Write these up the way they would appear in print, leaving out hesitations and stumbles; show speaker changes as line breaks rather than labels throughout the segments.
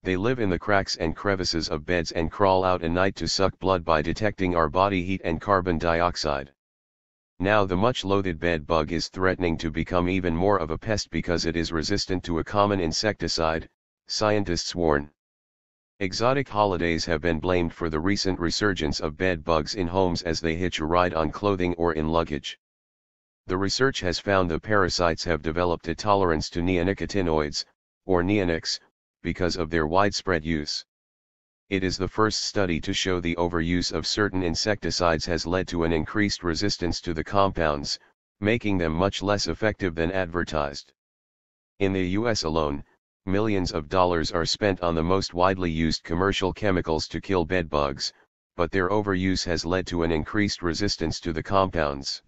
They live in the cracks and crevices of beds and crawl out at night to suck blood by detecting our body heat and carbon dioxide. Now the much loathed bed bug is threatening to become even more of a pest because it is resistant to a common insecticide, scientists warn. Exotic holidays have been blamed for the recent resurgence of bed bugs in homes as they hitch a ride on clothing or in luggage. The research has found the parasites have developed a tolerance to neonicotinoids, or neonics, because of their widespread use. It is the first study to show the overuse of certain insecticides has led to an increased resistance to the compounds, making them much less effective than advertised. In the US alone, millions of dollars are spent on the most widely used commercial chemicals to kill bed bugs, but their overuse has led to an increased resistance to the compounds.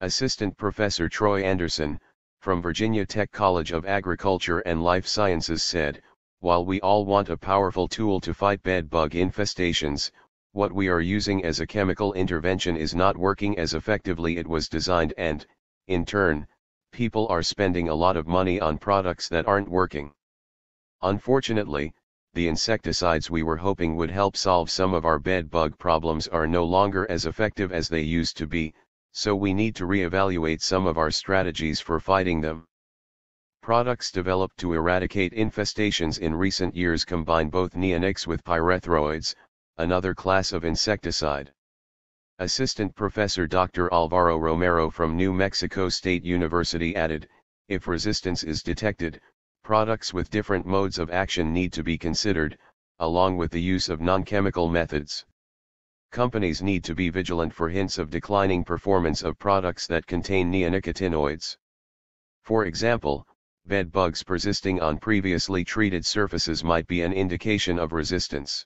Assistant Professor Troy Anderson, from Virginia Tech College of Agriculture and Life Sciences said, "While we all want a powerful tool to fight bed bug infestations, what we are using as a chemical intervention is not working as effectively it was designed and, in turn, people are spending a lot of money on products that aren't working. Unfortunately, the insecticides we were hoping would help solve some of our bed bug problems are no longer as effective as they used to be, so we need to reevaluate some of our strategies for fighting them." Products developed to eradicate infestations in recent years combine both neonics with pyrethroids, another class of insecticide. Assistant Professor Dr. Alvaro Romero from New Mexico State University added, "If resistance is detected, products with different modes of action need to be considered, along with the use of non-chemical methods. Companies need to be vigilant for hints of declining performance of products that contain neonicotinoids. For example, bed bugs persisting on previously treated surfaces might be an indication of resistance.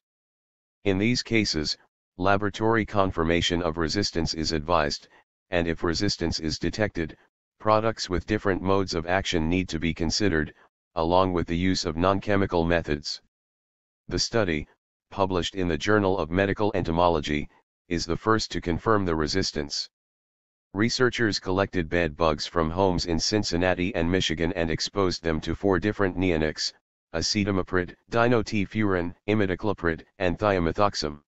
In these cases, laboratory confirmation of resistance is advised, and if resistance is detected, products with different modes of action need to be considered, along with the use of non-chemical methods." The study, published in the Journal of Medical Entomology, is the first to confirm the resistance. Researchers collected bed bugs from homes in Cincinnati and Michigan and exposed them to 4 different neonics: acetamiprid, dinotefuran, imidacloprid, and thiamethoxam.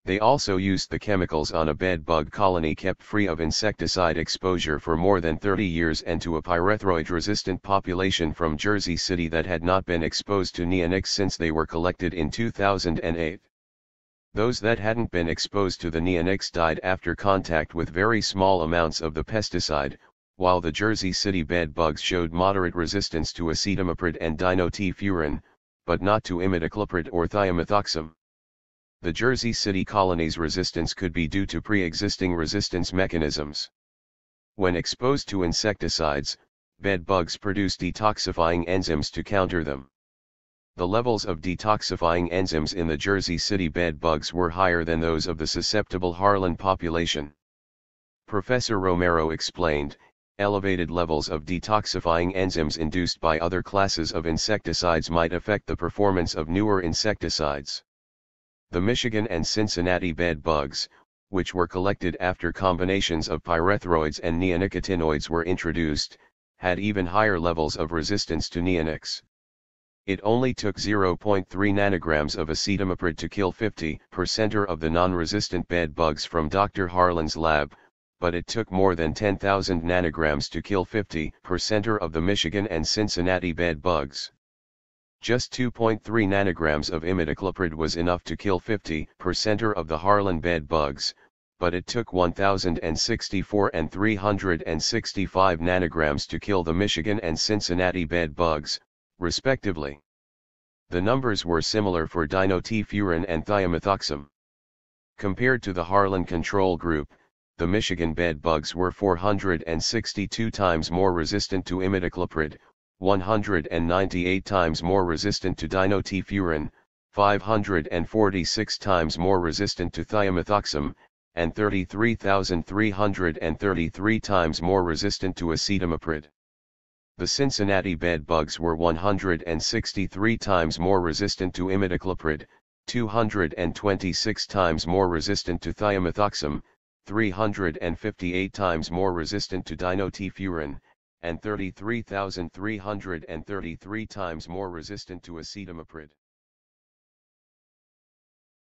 They also used the chemicals on a bed bug colony kept free of insecticide exposure for more than 30 years and to a pyrethroid-resistant population from Jersey City that had not been exposed to neonics since they were collected in 2008. Those that hadn't been exposed to the neonics died after contact with very small amounts of the pesticide, while the Jersey City bed bugs showed moderate resistance to acetamiprid and dinotefuran, but not to imidacloprid or thiamethoxam. The Jersey City colony's resistance could be due to pre-existing resistance mechanisms. When exposed to insecticides, bed bugs produce detoxifying enzymes to counter them. The levels of detoxifying enzymes in the Jersey City bed bugs were higher than those of the susceptible Harlan population. Professor Romero explained, elevated levels of detoxifying enzymes induced by other classes of insecticides might affect the performance of newer insecticides. The Michigan and Cincinnati bed bugs, which were collected after combinations of pyrethroids and neonicotinoids were introduced, had even higher levels of resistance to neonics. It only took 0.3 nanograms of acetamiprid to kill 50% of the non-resistant bed bugs from Dr. Harlan's lab, but it took more than 10,000 nanograms to kill 50% of the Michigan and Cincinnati bed bugs. Just 2.3 nanograms of imidacloprid was enough to kill 50% of the Harlan bed bugs, but it took 1,064 and 365 nanograms to kill the Michigan and Cincinnati bed bugs, respectively. The numbers were similar for dinotefuran and thiamethoxam. Compared to the Harlan control group, the Michigan bed bugs were 462 times more resistant to imidacloprid, 198 times more resistant to dinotefuran, 546 times more resistant to thiamethoxam, and 33,333 times more resistant to acetamiprid. The Cincinnati bed bugs were 163 times more resistant to imidacloprid, 226 times more resistant to thiamethoxam, 358 times more resistant to dinotefuran, and 33,333 times more resistant to acetamiprid.